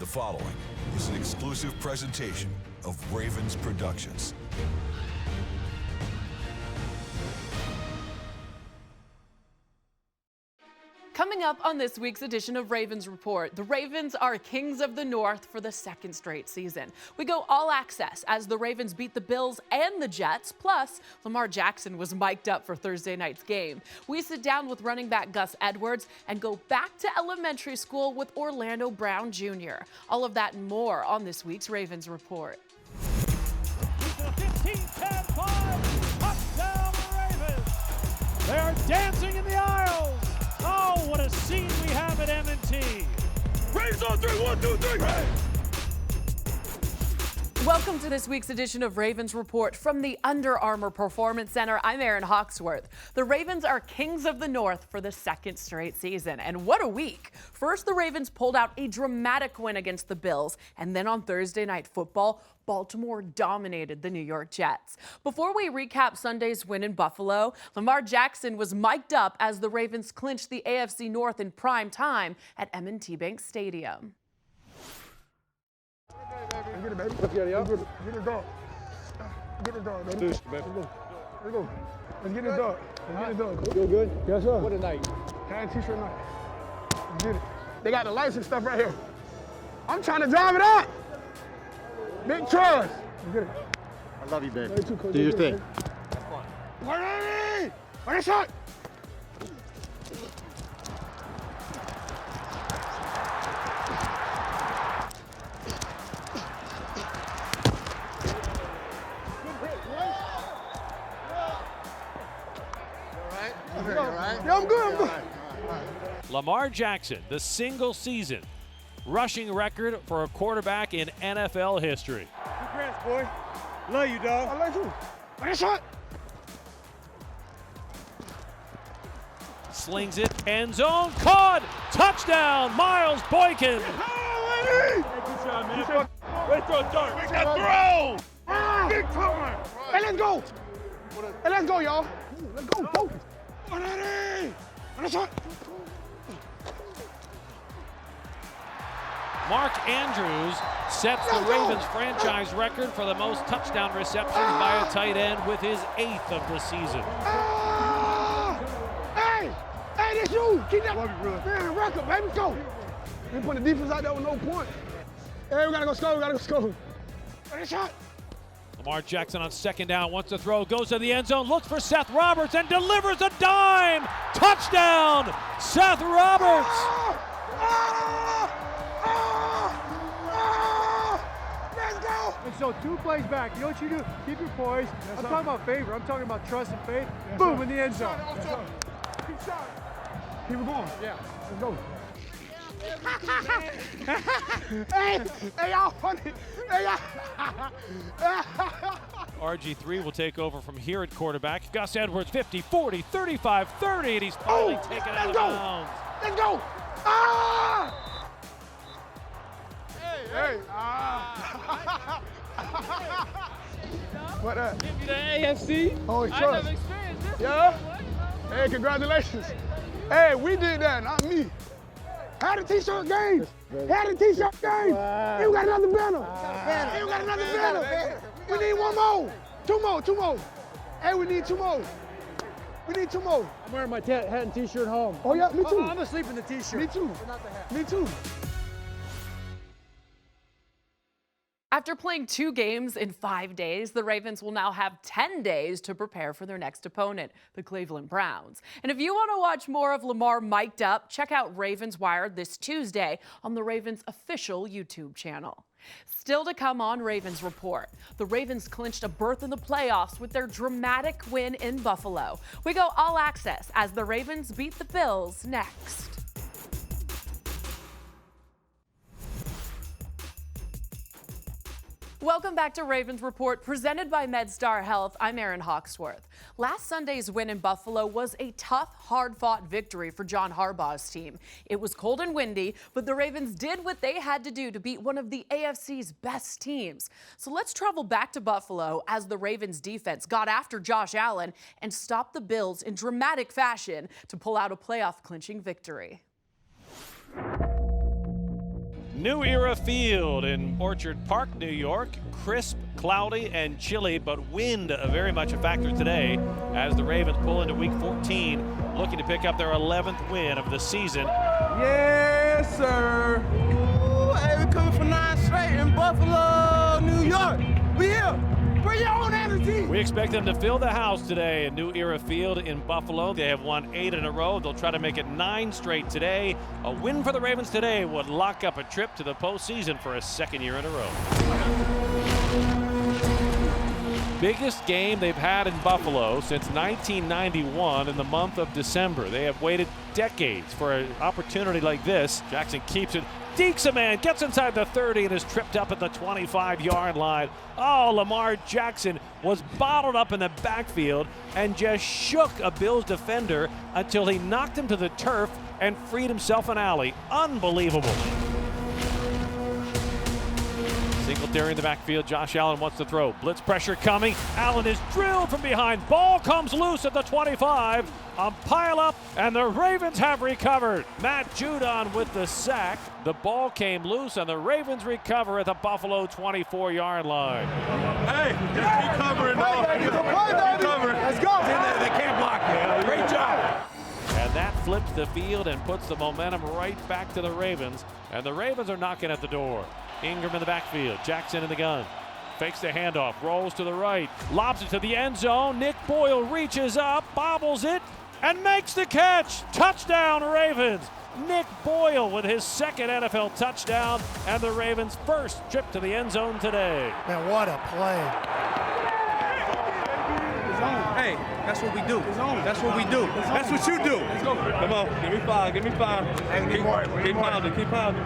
following is an exclusive presentation of Ravens Productions. Coming up on this week's edition of Ravens Report, the Ravens are kings of the North for the second straight season. We go all access as the Ravens beat the Bills and the Jets, plus Lamar Jackson was mic'd up for Thursday night's game. We sit down with running back Gus Edwards and go back to elementary school with Orlando Brown Jr. All of that and more on this week's Ravens Report. 15-10-5, touchdown Ravens. They're dancing in the aisles. Oh, what a scene we have at M&T. Ravens on 3, 1, 2, 3. Welcome to this week's edition of Ravens Report from the Under Armour Performance Center. I'm Erin Hawksworth. The Ravens are kings of the North for the second straight season. And what a week. First, the Ravens pulled out a dramatic win against the Bills. And then on Thursday Night Football, Baltimore dominated the New York Jets. Before we recap Sunday's win in Buffalo, Lamar Jackson was mic'd up as the Ravens clinched the AFC North in prime time at M&T Bank Stadium. Get it, baby. Let's get it, y'all. Get it, dog. Get it, dog, baby. Let's go. Let's go. Let's get it, dog. Let's get it, dog. Feel good? Yes, sir. What a night. Hat and t-shirt night. Let's get it. They got the lights and stuff right here. I'm trying to drive it out. Big trust. Let's get it. I love you, baby. Do your thing. That's fun. 180! What a shot! Yeah, I'm good. Lamar Jackson, the single season rushing record for a quarterback in NFL history. Congrats, boy. Love you, dog. I like you. What a shot! Slings it, end zone, caught, touchdown, Miles Boykin. Hey, good shot, man. Let's throw a dart. We got throw. Big time. Hey, let's go. Hey, let's go, y'all. Let's go, focus. 180. What a shot! Mark Andrews sets the Ravens franchise record for the most touchdown receptions by a tight end with his 8th of the season. Hey, that's you. Keep that man, record, baby. Let's go. We put the defense out there with no point. Hey, we gotta go score. What a shot! Lamar Jackson on second down, wants to throw, goes to the end zone, looks for Seth Roberts and delivers a dime! Touchdown, Seth Roberts! Let's go! And so 2 plays back, you know what you do? Keep your poise. I'm talking about favor. I'm talking about trust and faith. Boom, in the end zone. Keep shot. Keep it going. Yeah. Let's go. hey, y'all funny. Hey, y'all. RG3 will take over from here at quarterback. Gus Edwards, 50, 40, 35, 30, and he's finally taken out of bounds. Let's go. Ah! Hey. What that? Give you the AFC. Oh, I never experienced this. Yeah? Hey, congratulations. Hey, we did that, not me. Had a t-shirt game. Had a t-shirt game. Wow. You got another banner. You got another banner. We need one more. Two more. Hey, we need 2 more. I'm wearing my hat and t-shirt home. Oh, yeah, me too. I'm asleep in the t-shirt. Me too. Not the hat. Me too. After playing 2 games in 5 days, the Ravens will now have 10 days to prepare for their next opponent, the Cleveland Browns. And if you want to watch more of Lamar mic'd up, check out Ravens Wired this Tuesday on the Ravens official YouTube channel. Still to come on Ravens Report, the Ravens clinched a berth in the playoffs with their dramatic win in Buffalo. We go all access as the Ravens beat the Bills next. Welcome back to Ravens Report, presented by MedStar Health. I'm Erin Hawksworth. Last Sunday's win in Buffalo was a tough, hard-fought victory for John Harbaugh's team. It was cold and windy, but the Ravens did what they had to do to beat one of the AFC's best teams. So let's travel back to Buffalo as the Ravens defense got after Josh Allen and stopped the Bills in dramatic fashion to pull out a playoff-clinching victory. New Era Field in Orchard Park, New York. Crisp, cloudy, and chilly, but wind very much a factor today as the Ravens pull into Week 14, looking to pick up their 11th win of the season. Yes, sir. Ooh, hey, we coming for 9 straight in Buffalo, New York. We here. Bring your own energy. We expect them to fill the house today in New Era Field in Buffalo. They have won 8 in a row. They'll try to make it 9 straight today. A win for the Ravens today would lock up a trip to the postseason for a 2nd year in a row. Biggest game they've had in Buffalo since 1991 in the month of December. They have waited decades for an opportunity like this. Jackson keeps it, dekes a man, gets inside the 30 and is tripped up at the 25-yard line. Oh, Lamar Jackson was bottled up in the backfield and just shook a Bills defender until he knocked him to the turf and freed himself an alley. Unbelievable. Singletary in the backfield. Josh Allen wants to throw. Blitz pressure coming. Allen is drilled from behind. Ball comes loose at the 25. A pile up, and the Ravens have recovered. Matt Judon with the sack. The ball came loose, and the Ravens recover at the Buffalo 24-yard line. Hey, just keep covering, though. Let's go. They can't block you. Great job. And that flips the field and puts the momentum right back to the Ravens. And the Ravens are knocking at the door. Ingram in the backfield. Jackson in the gun. Fakes the handoff. Rolls to the right. Lobs it to the end zone. Nick Boyle reaches up, bobbles it, and makes the catch. Touchdown, Ravens. Nick Boyle with his 2nd NFL touchdown and the Ravens' first trip to the end zone today. Man, what a play. Hey, that's what we do. That's what we do. That's what you do. Let's go. Come on, give me 5, give me 5. Hey, keep pounding, keep pounding.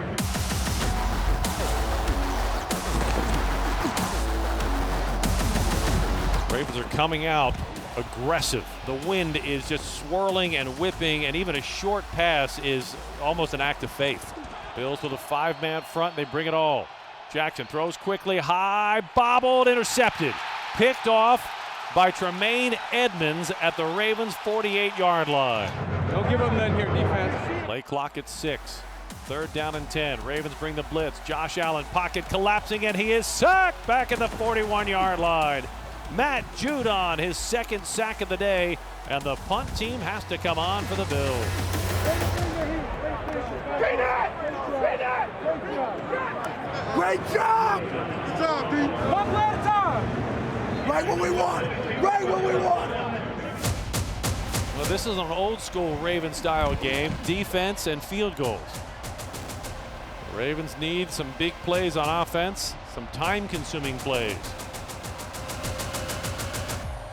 Ravens are coming out aggressive. The wind is just swirling and whipping, and even a short pass is almost an act of faith. Bills with a 5-man front, they bring it all. Jackson throws quickly, high, bobbled, intercepted. Picked off by Tremaine Edmonds at the Ravens' 48-yard line. Don't give up nothing here, defense. Play clock at 6. 3rd down and 10. Ravens bring the blitz. Josh Allen, pocket collapsing, and he is sacked back at the 41-yard line. Matt Judon, his 2nd sack of the day, and the punt team has to come on for the Bills. Great job! Good job, D. One play at a time. Right when we want it. Right when we want it. Well, this is an old-school Raven-style game, defense and field goals. The Ravens need some big plays on offense, some time-consuming plays.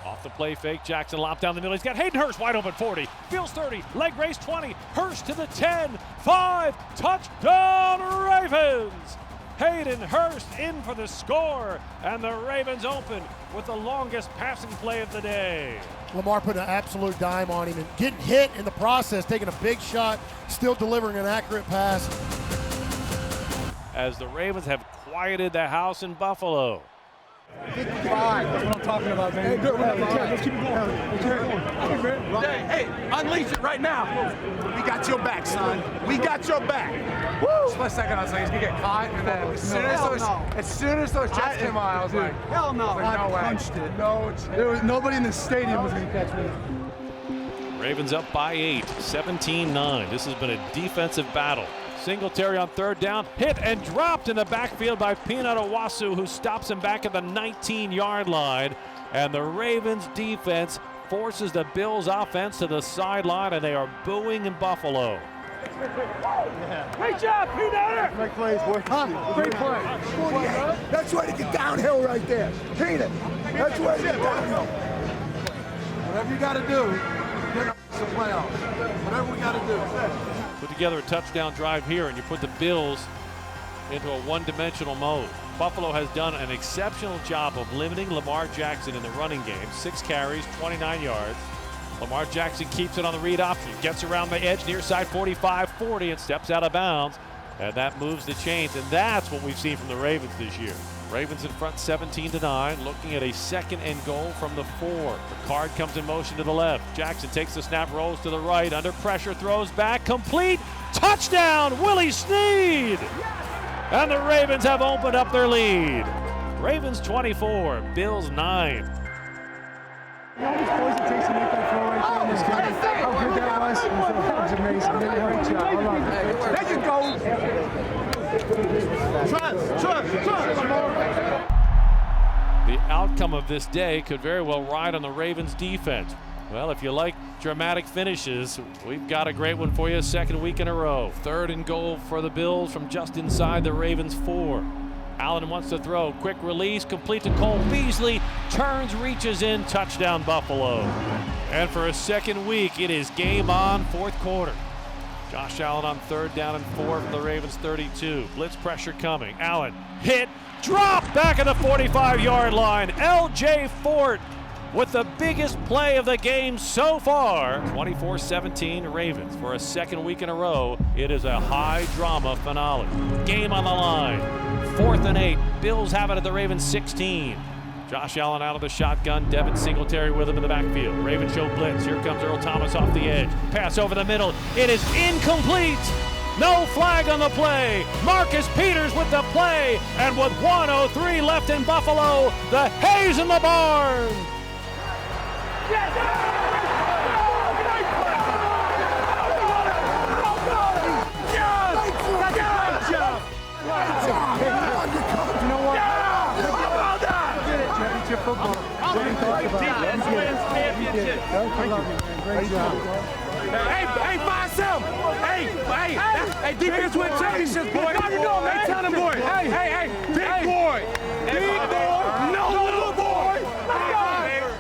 Off the play fake, Jackson lopped down the middle. He's got Hayden Hurst wide open, 40. Fields 30, leg race 20. Hurst to the 10, 5, touchdown Ravens! Hayden Hurst in for the score, and the Ravens open with the longest passing play of the day. Lamar put an absolute dime on him and getting hit in the process, taking a big shot, still delivering an accurate pass. As the Ravens have quieted the house in Buffalo. 55, that's what I'm talking about, man. Hey, good. Let's keep it going. Hey, unleash it right now. We got your back, son. We got your back. Woo! Split second, I was like, he's gonna get caught, and then as soon as those jets came on, I was like, hell no. I punched it. No, there was nobody in the stadium was gonna catch me. Ravens up by 8, 17-9. This has been a defensive battle. Singletary on 3rd down, hit and dropped in the backfield by Peanut Owasu, who stops him back at the 19-yard line. And the Ravens defense forces the Bills offense to the sideline, and they are booing in Buffalo. Great job, Peanut! Great plays, boy. Great play. That's way to get downhill right there. Peanut, that's way to get downhill. Whatever you got to do, get some playoffs. Whatever we got to do. Put together a touchdown drive here, and you put the Bills into a one-dimensional mode. Buffalo has done an exceptional job of limiting Lamar Jackson in the running game. 6 carries, 29 yards. Lamar Jackson keeps it on the read option, gets around the edge near side 45-40 and steps out of bounds. And that moves the chains, and that's what we've seen from the Ravens this year. Ravens in front 17-9, looking at a 2nd and goal from the 4. The card comes in motion to the left. Jackson takes the snap, rolls to the right, under pressure, throws back, complete, touchdown, Willie Snead! And the Ravens have opened up their lead. Ravens 24, Bills 9. You know how much points it takes to make that throw right there in this game? How good that was? That was amazing. Great job. I love it. There you go. Trust. The outcome of this day could very well ride on the Ravens defense. Well, if you like dramatic finishes, we've got a great one for you, second week in a row. 3rd and goal for the Bills from just inside the Ravens 4. Allen wants to throw, quick release, complete to Cole Beasley, turns, reaches in, touchdown Buffalo. And for a second week, it is game on, 4th quarter. Josh Allen on 3rd down and 4 from the Ravens 32. Blitz pressure coming. Allen hit, drop back at the 45-yard line. L.J. Fort with the biggest play of the game so far. 24-17 Ravens. For a second week in a row, it is a high-drama finale. Game on the line. 4th and 8. Bills have it at the Ravens 16. Josh Allen out of the shotgun. Devin Singletary with him in the backfield. Ravens show blitz. Here comes Earl Thomas off the edge. Pass over the middle. It is incomplete. No flag on the play. Marcus Peters with the play. And with 1:03 left in Buffalo, the hay's in the barn. Football. Great job. Hey, find some. Hey, defense win championships, boy. How you doing, man? Tell them, boy. Hey, big boy. No little boy.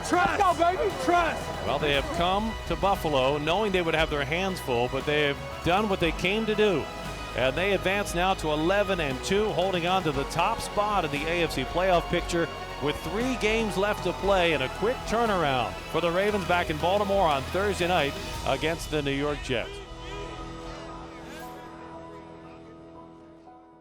Trust. Let's go, baby. Trust. Well, they have come to Buffalo knowing they would have their hands full, but they have done what they came to do. And they advance now to 11-2, holding on to the top spot in the AFC playoff picture with 3 games left to play and a quick turnaround for the Ravens back in Baltimore on Thursday night against the New York Jets.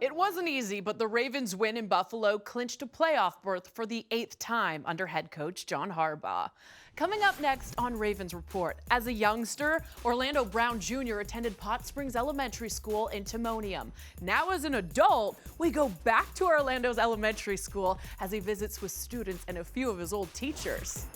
It wasn't easy, but the Ravens' win in Buffalo clinched a playoff berth for the 8th time under head coach John Harbaugh. Coming up next on Ravens Report, as a youngster, Orlando Brown Jr. attended Pot Springs Elementary School in Timonium. Now as an adult, we go back to Orlando's elementary school as he visits with students and a few of his old teachers.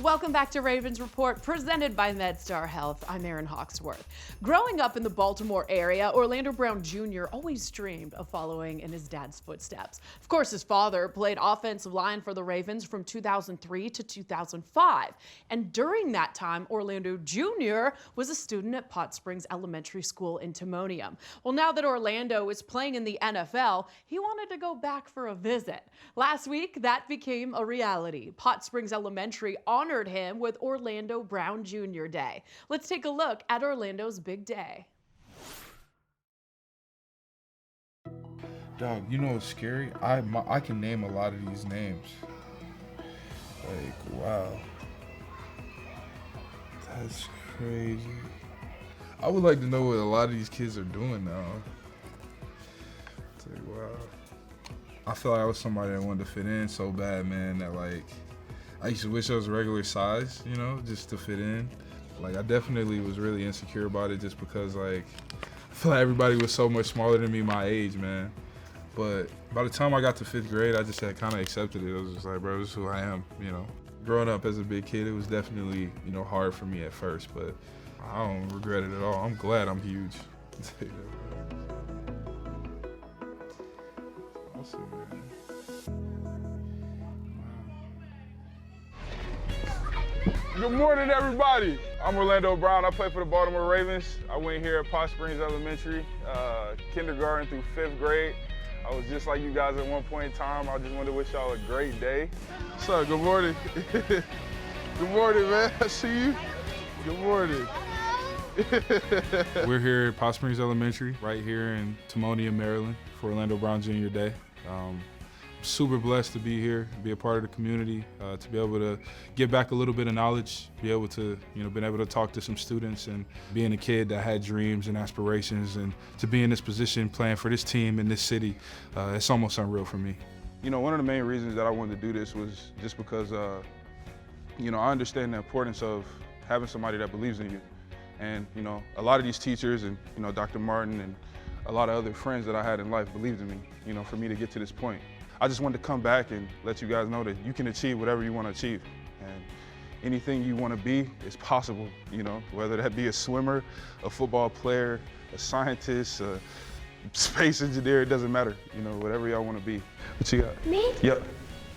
Welcome back to Ravens Report, presented by MedStar Health. I'm Erin Hawksworth. Growing up in the Baltimore area, Orlando Brown Jr. always dreamed of following in his dad's footsteps. Of course, his father played offensive line for the Ravens from 2003 to 2005. And during that time, Orlando Jr. was a student at Pot Springs Elementary School in Timonium. Well, now that Orlando is playing in the NFL, he wanted to go back for a visit. Last week, that became a reality. Pot Springs Elementary honored him with Orlando Brown Jr. Day. Let's take a look at Orlando's big day. Dog, you know what's scary? I can name a lot of these names. Like, wow. That's crazy. I would like to know what a lot of these kids are doing now. It's like, wow. I feel like I was somebody that wanted to fit in so bad, man, that like, I used to wish I was regular size, you know, just to fit in. Like, I definitely was really insecure about it just because, like, I feel like everybody was so much smaller than me my age, man. But by the time I got to 5th grade, I just had kind of accepted it. I was just like, bro, this is who I am, you know. Growing up as a big kid, it was definitely, you know, hard for me at first, but I don't regret it at all. I'm glad I'm huge. Awesome, man. Good morning, everybody. I'm Orlando Brown. I play for the Baltimore Ravens. I went here at Pot Springs Elementary, kindergarten through 5th grade. I was just like you guys at one point in time. I just wanted to wish y'all a great day. What's up? Good morning. Good morning, man. I see you. Good morning. We're here at Pot Springs Elementary, right here in Timonium, Maryland, for Orlando Brown Jr. Day. Super blessed to be here, be a part of the community, to be able to give back a little bit of knowledge, be able to, you know, been able to talk to some students, and being a kid that had dreams and aspirations, and to be in this position playing for this team in this city, it's almost unreal for me. You know, one of the main reasons that I wanted to do this was just because, you know, I understand the importance of having somebody that believes in you. And, you know, a lot of these teachers and, you know, Dr. Martin and a lot of other friends that I had in life believed in me, you know, for me to get to this point. I just wanted to come back and let you guys know that you can achieve whatever you want to achieve. And anything you want to be is possible, you know, whether that be a swimmer, a football player, a scientist, a space engineer, it doesn't matter. You know, whatever y'all want to be. What you got? Me? Yep.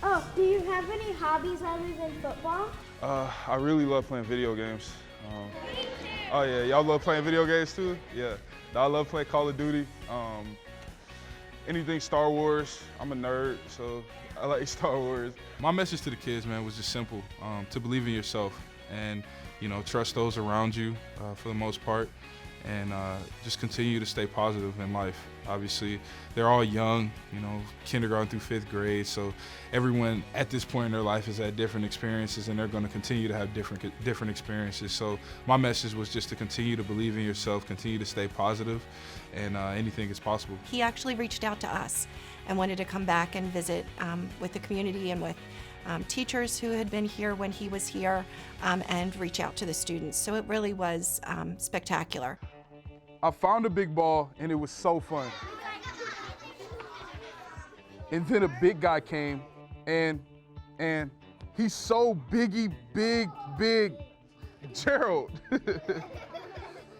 Oh, do you have any hobbies other than football? I really love playing video games. Oh yeah, y'all love playing video games too? Yeah, I love playing Call of Duty. Anything Star Wars, I'm a nerd, so I like Star Wars. My message to the kids, man, was just simple, to believe in yourself and, you know, trust those around you for the most part, and just continue to stay positive in life. Obviously, they're all young, you know, kindergarten through 5th grade, so everyone at this point in their life has had different experiences, and they're going to continue to have different experiences. So my message was just to continue to believe in yourself, continue to stay positive, and anything is possible. He actually reached out to us and wanted to come back and visit with the community and with teachers who had been here when he was here, and reach out to the students. So it really was spectacular. I found a big ball and it was so fun. And then a big guy came and he's so big. Gerald,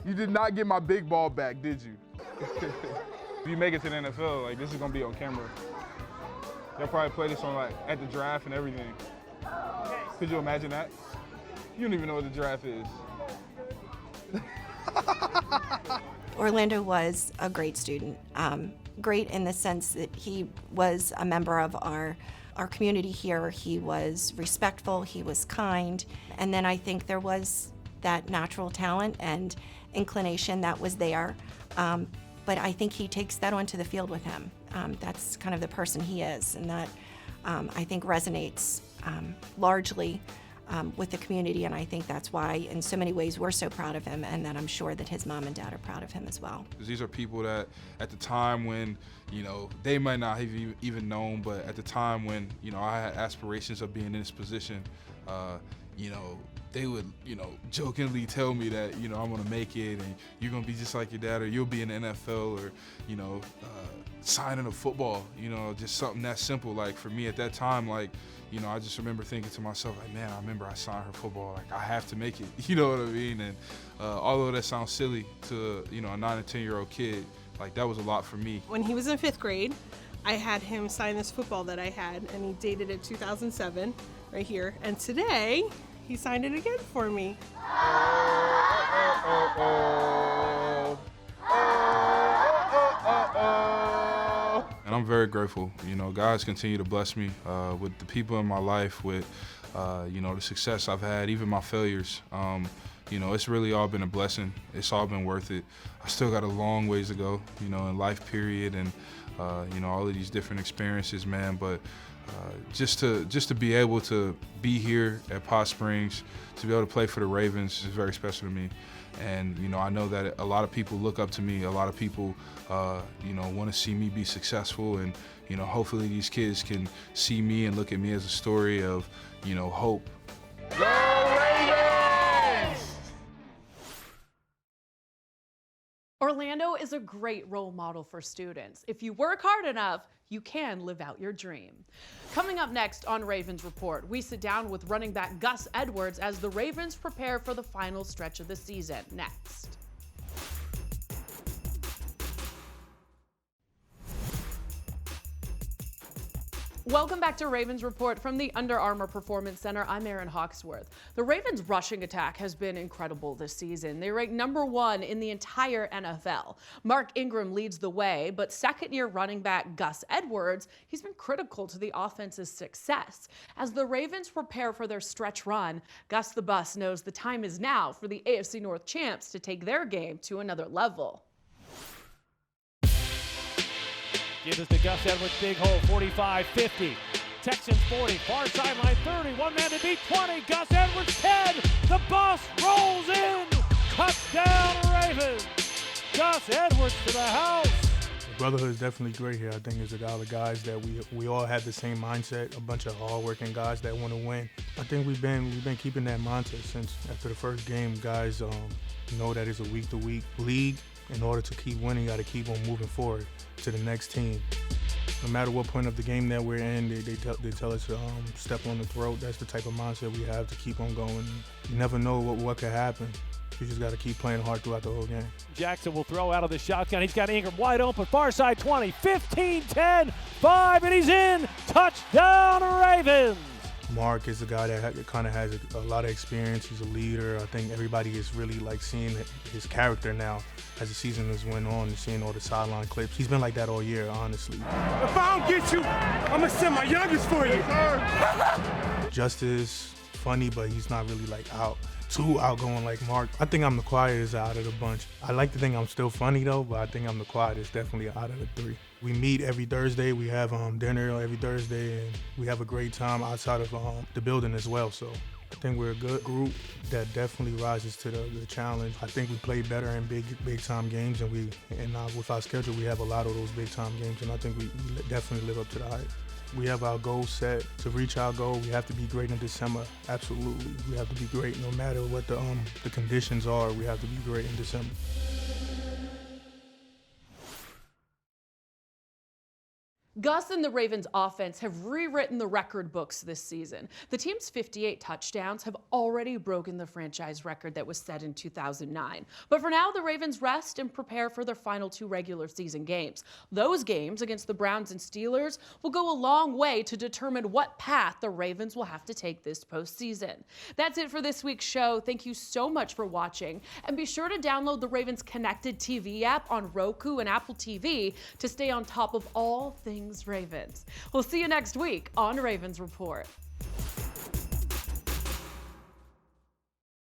you did not get my big ball back, did you? If you make it to the NFL, like, this is gonna be on camera. They'll probably play this on, like, at the draft and everything. Could you imagine that? You don't even know what the draft is. Orlando was a great student, great in the sense that he was a member of our community here. He was respectful, he was kind, and then I think there was that natural talent and inclination that was there, but I think he takes that onto the field with him. That's kind of the person he is, and that I think resonates largely with the community, and I think that's why in so many ways we're so proud of him, and that I'm sure that his mom and dad are proud of him as well. These are people that at the time when, you know, they might not have even known, but at the time when, you know, I had aspirations of being in this position, you know, they would, you know, jokingly tell me that, you know, I'm gonna make it and you're gonna be just like your dad, or you'll be in the NFL, or, you know, signing a football, you know, just something that simple. Like, for me at that time, like, you know, I just remember thinking to myself, like, man, I remember I signed her football. Like, I have to make it. You know what I mean? And although that sounds silly to, you know, a 9 or 10-year-old kid, like, that was a lot for me. When he was in 5th grade, I had him sign this football that I had, and he dated it 2007, right here. And today, he signed it again for me. And I'm very grateful. You know, God's continue to bless me with the people in my life, with, you know, the success I've had, even my failures. You know, it's really all been a blessing. It's all been worth it. I still got a long ways to go, you know, in life period, and, you know, all of these different experiences, man. But just to be able to be here at Pot Springs, to be able to play for the Ravens is very special to me. And, you know, I know that a lot of people look up to me. A lot of people, you know, want to see me be successful. And, you know, hopefully these kids can see me and look at me as a story of, you know, hope. Go Ravens! Orlando is a great role model for students. If you work hard enough, you can live out your dream. Coming up next on Ravens Report, we sit down with running back Gus Edwards as the Ravens prepare for the final stretch of the season. Next. Welcome back to Ravens Report from the Under Armour Performance Center. I'm Erin Hawksworth. The Ravens' rushing attack has been incredible this season. They rank #1 in the entire NFL. Mark Ingram leads the way, but second-year running back Gus Edwards, he's been critical to the offense's success. As the Ravens prepare for their stretch run, Gus the Bus knows the time is now for the AFC North champs to take their game to another level. Gives us to Gus Edwards, big hole, 45-50. Texans 40, far sideline 30, one man to beat 20. Gus Edwards 10, the bus rolls in. Touchdown Ravens. Gus Edwards to the house. The brotherhood is definitely great here. I think it's all the guys that we all have the same mindset, a bunch of hard-working guys that want to win. I think we've been keeping that mindset since after the first game. Guys Know that it's a week-to-week league. In order to keep winning, you got to keep on moving forward to the next team. No matter what point of the game that we're in, they tell us to step on the throat. That's the type of mindset we have to keep on going. You never know what could happen. You just got to keep playing hard throughout the whole game. Jackson will throw out of the shotgun. He's got Ingram wide open, far side 20, 15, 10, 5, and he's in. Touchdown, Ravens. Mark is a guy that kind of has a lot of experience. He's a leader. I think everybody is really like seeing his character now as the season has went on and seeing all the sideline clips. He's been like that all year, honestly. If I don't get you, I'm gonna send my youngest for you. Justice, funny, but he's not really like too outgoing like Mark. I think I'm the quietest out of the bunch. I like to think I'm still funny though, but I think I'm the quietest definitely out of the three. We meet every Thursday. We have dinner every Thursday, and we have a great time outside of the building as well. So I think we're a good group that definitely rises to the challenge. I think we play better in big time games, and with our schedule, we have a lot of those big time games, and I think we definitely live up to the hype. We have our goal set. To reach our goal, we have to be great in December. Absolutely, we have to be great no matter what the conditions are. We have to be great in December. Gus and the Ravens offense have rewritten the record books this season. The team's 58 touchdowns have already broken the franchise record that was set in 2009. But for now, the Ravens rest and prepare for their final 2 regular season games. Those games against the Browns and Steelers will go a long way to determine what path the Ravens will have to take this postseason. That's it for this week's show. Thank you so much for watching. And be sure to download the Ravens Connected TV app on Roku and Apple TV to stay on top of all things Ravens. We'll see you next week on Ravens Report.